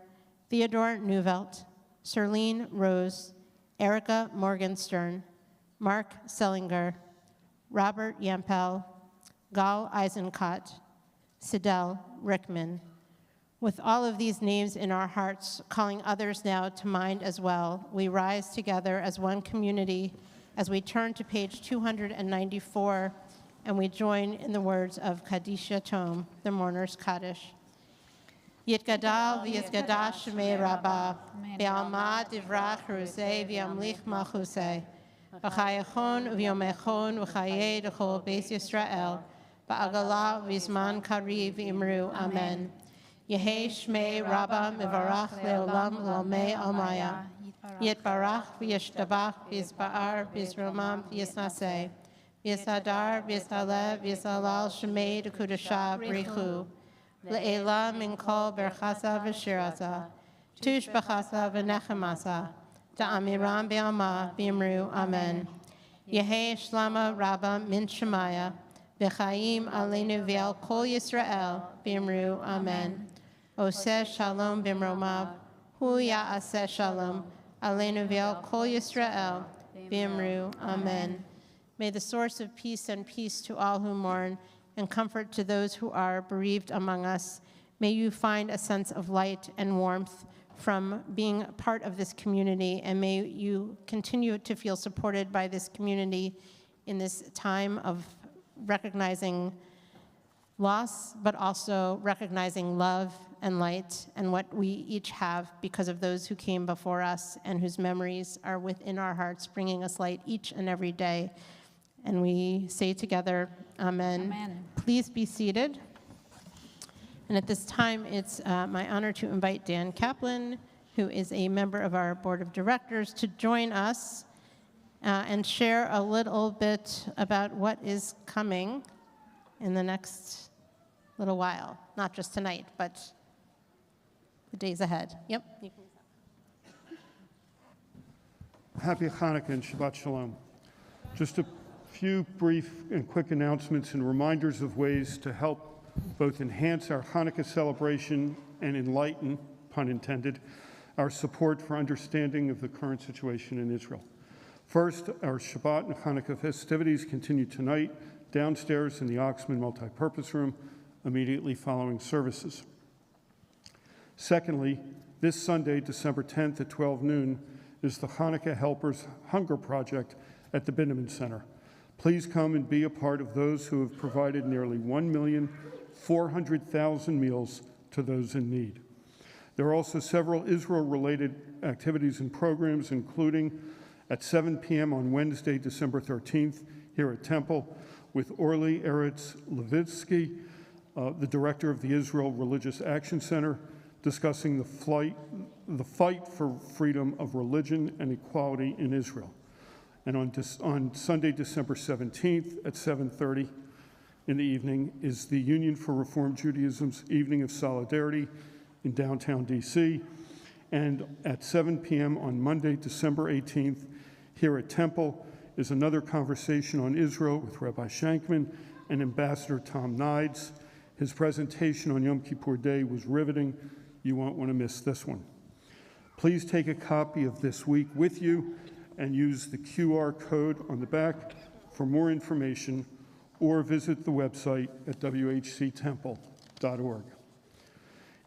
Theodore Neuvelt, Serlene Rose, Erica Morgenstern, Mark Sellinger, Robert Yampel, Gal Eisenkot, Sidel Rickman. With all of these names in our hearts, calling others now to mind as well, we rise together as one community as we turn to page 294 and we join in the words of Kaddish Yatom, the mourner's Kaddish. Yitgadal v'yitgadash shemei Rabbah, be'alma divrach cherusei v'yamlich malchusei, v'chayachon v'yomechon v'chayei d'chol beis Yisrael, ba'agala v'zman kariv imru, amen. Yehi Shmei Rabba Mivarach Leolam Lamei Almaya. Yitbarach v'yishtabach v'yisba'ar v'yisromam v'yisnaseh. V'yisadar v'yisalev v'yisalal Shmei Dekudasha Brichu. Le'ela min kol berchasa v'shirasa. Tush b'chasa v'nechemasa. Ta'amiram b'yama v'yimru Amen. Yehi Shlama Rabba min Shemaya. V'chaim aleinu v'al kol Yisrael v'yimru Amen. Oseh shalom b'mromav. Hu ya'aseh shalom. Aleinu v'al kol Yisrael v'yimru Amen. May the source of peace and peace to all who mourn and comfort to those who are bereaved among us. May you find a sense of light and warmth from being a part of this community, and may you continue to feel supported by this community in this time of recognizing loss, but also recognizing love and light and what we each have because of those who came before us and whose memories are within our hearts, bringing us light each and every day. And we say together, Amen. Amen. Please be seated. And at this time, it's my honor to invite Dan Kaplan, who is a member of our board of directors, to join us and share a little bit about what is coming in the next little while. Not just tonight, but the days ahead. Yep. Happy Hanukkah and Shabbat Shalom. Just a few brief and quick announcements and reminders of ways to help both enhance our Hanukkah celebration and enlighten, pun intended, our support for understanding of the current situation in Israel. First, our Shabbat and Hanukkah festivities continue tonight downstairs in the Oxman Multipurpose Room immediately following services. Secondly, this Sunday, December 10th at 12 noon, is the Hanukkah Helpers Hunger Project at the Bindeman Center. Please come and be a part of those who have provided nearly 1,400,000 meals to those in need. There are also several Israel-related activities and programs, including at 7 p.m. on Wednesday, December 13th, here at Temple, with Orly Eretz Levitsky, the director of the Israel Religious Action Center, discussing the fight for freedom of religion and equality in Israel. And on Sunday, December 17th at 7:30 in the evening is the Union for Reform Judaism's Evening of Solidarity in downtown D.C. And at 7 p.m. on Monday, December 18th, here at Temple, is another conversation on Israel with Rabbi Shankman and Ambassador Tom Nides. His presentation on Yom Kippur Day was riveting. You won't want to miss this one. Please take a copy of this week with you and use the QR code on the back for more information, or visit the website at whctemple.org.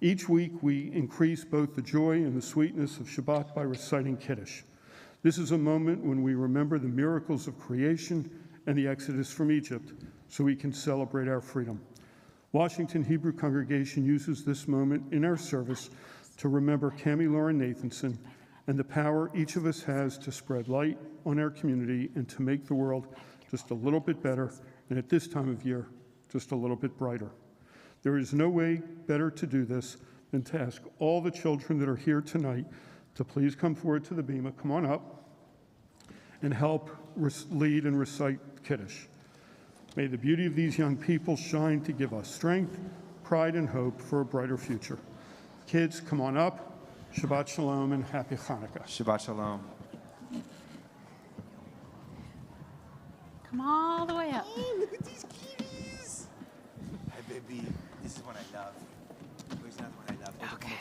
Each week, we increase both the joy and the sweetness of Shabbat by reciting Kiddush. This is a moment when we remember the miracles of creation and the exodus from Egypt, so we can celebrate our freedom. Washington Hebrew Congregation uses this moment in our service to remember Cammie Lauren Nathanson and the power each of us has to spread light on our community and to make the world just a little bit better, and at this time of year, just a little bit brighter. There is no way better to do this than to ask all the children that are here tonight to please come forward to the bima, come on up, and help lead and recite Kiddush. May the beauty of these young people shine to give us strength, pride, and hope for a brighter future. Kids, come on up. Shabbat Shalom and Happy Hanukkah. Shabbat Shalom. Come all the way up. Hey, look at these kitties. Hey, baby. This is what I love. Where's another one I love? Okay.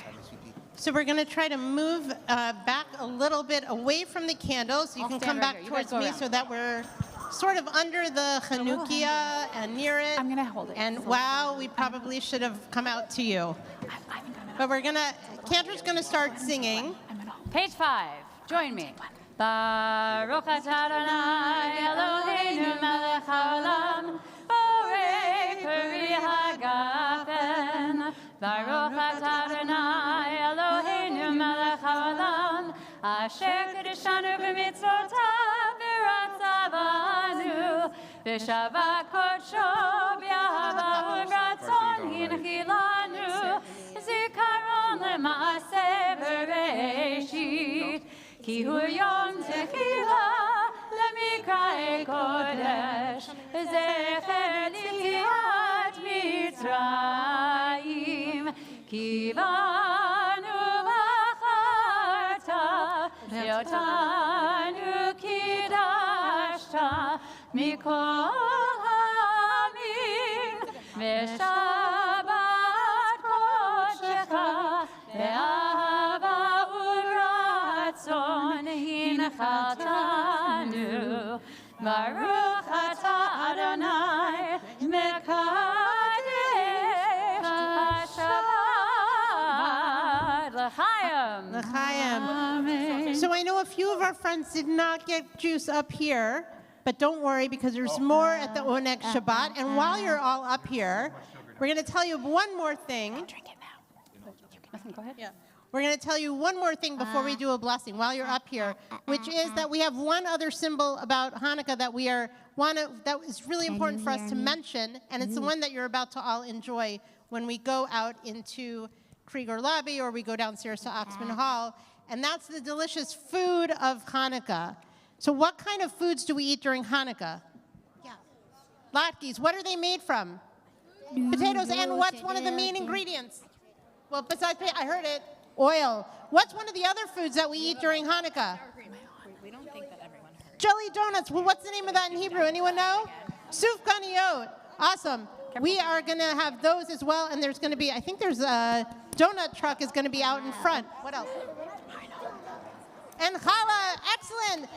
So we're going to try to move back a little bit away from the candles. You I'll can stand come right back here. You guys towards go me around. so that we're sort of under the Hanukkah and near it. I'm gonna hold it. And wow, we probably should have come out to you. But we're going to, Cantor's going to start singing. Page 5. Join me. Baruch atah Adonai Eloheinu melech haolam, borei peri hagafen. Baruch atah Adonai Eloheinu melech haolam, asher kedeshanu b'mitzvotav v'ratzavanu, v'shavak kodsho b'yahava u'ratzon hinchilanu. למעשה בראשית, כי הוא יום תחילה למקראי קודש, זכר ליציאת מצרים, כי בנו בחרת, ואותנו קידשת מכל העמים, ושבת קודשך, באהבה ורצון הנחלתנו. ברוך אתה אדוני מקדש השבת. L'chaim. L'chaim. So I know a few of our friends did not get juice up here, but don't worry because there's more at the Oneg Shabbat. And while you're all up here, we're going to tell you one more thing. Drink it now. Go ahead. Yeah. We're going to tell you one more thing before we do a blessing while you're up here, which is that we have one other symbol about Hanukkah that that is really important for us to mention, and it's the one that you're about to all enjoy when we go out into Krieger Lobby or we go downstairs to Oxman Hall, and that's the delicious food of Hanukkah. So what kind of foods do we eat during Hanukkah? Yeah. Latkes. What are they made from? Potatoes. And what's one of the main ingredients? Well, besides, I heard it. Oil. What's one of the other foods that we eat during Hanukkah? We don't think that everyone heard. Jelly donuts. Well, what's the name of that in Hebrew? Anyone know? Suf ganiot. Awesome. We are going to have those as well, and there's going to be, I think there's a donut truck is going to be out in front. What else? And challah, excellent.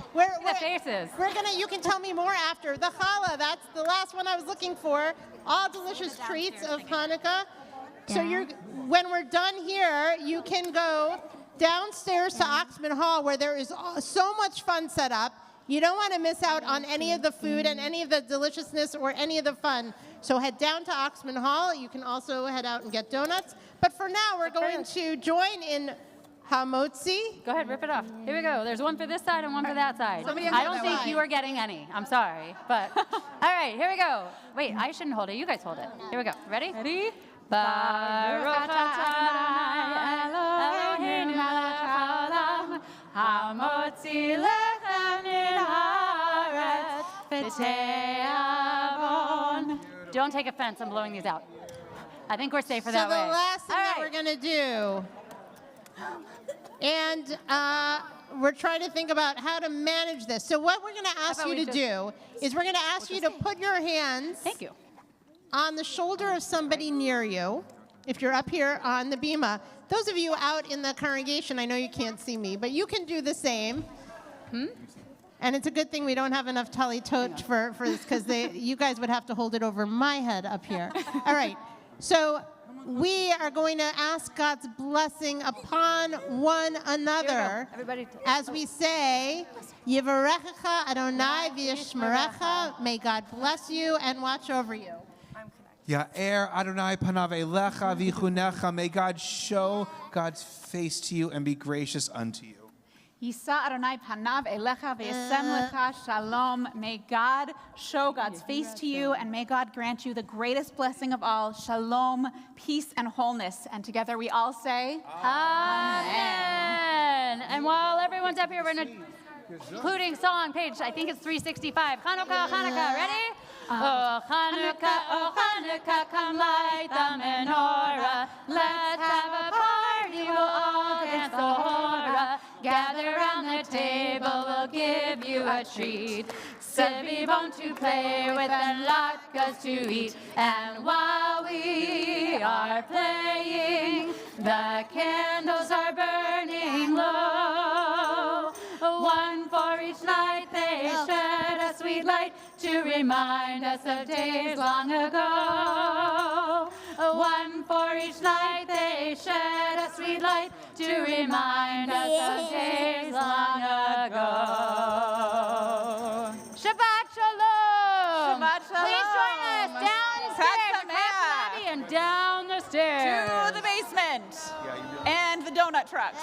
Faces. You can tell me more after. The challah, that's the last one I was looking for. All delicious treats of Hanukkah. So when we're done here, you can go downstairs to Oxman Hall where there is so much fun set up. You don't want to miss out on any of the food and any of the deliciousness or any of the fun. So head down to Oxman Hall. You can also head out and get donuts. But for now, we're going to join in Hamotzi. Go ahead, rip it off. Here we go. There's one for this side and one for that side. I don't think you are getting any. I'm sorry. But, all right, here we go. Wait, I shouldn't hold it. You guys hold it. Here we go. Ready? Ready? Baruch atah Eloheinu melech haolam, hamotzi lechem min haaretz v'te'avon. Don't take offense. I'm blowing these out. I think we're safer that way. So the last thing that we're going to do, and we're trying to think about how to manage this. So what we're going to ask you to do is we're going to ask you to put your hands on the shoulder of somebody near you, if you're up here on the bima. Those of you out in the congregation, I know you can't see me, but you can do the same. And it's a good thing we don't have enough tali tot for this, because you guys would have to hold it over my head up here. All right. So we are going to ask God's blessing upon one another as we say, Yivarechecha Adonai v'yishmerecha. May God bless you and watch over you. Ya'er Adonai panav elecha v'chunecha. May God show God's face to you and be gracious unto you. Yisa Adonai panav elecha v'yasem lecha shalom. May God show God's face to you, and may God grant you the greatest blessing of all, shalom, peace, and wholeness. And together we all say, Amen. And while everyone's up here, we're including song page, I think it's 365. Hanukkah, Hanukkah, ready? Oh Hanukkah, come light the menorah. Let's have a party, we'll all dance the hora. Gather round the table, we'll give you a treat. Sevivon to play with and latkes to eat. And while we are playing, the candles are burning low. One for each night they shed a sweet light to remind us of days long ago. One for each night they shed a sweet light to remind us of days long ago. Shabbat Shalom! Shabbat Shalom! Please join us downstairs across the lobby and down the stairs. to the basement and the donut trucks.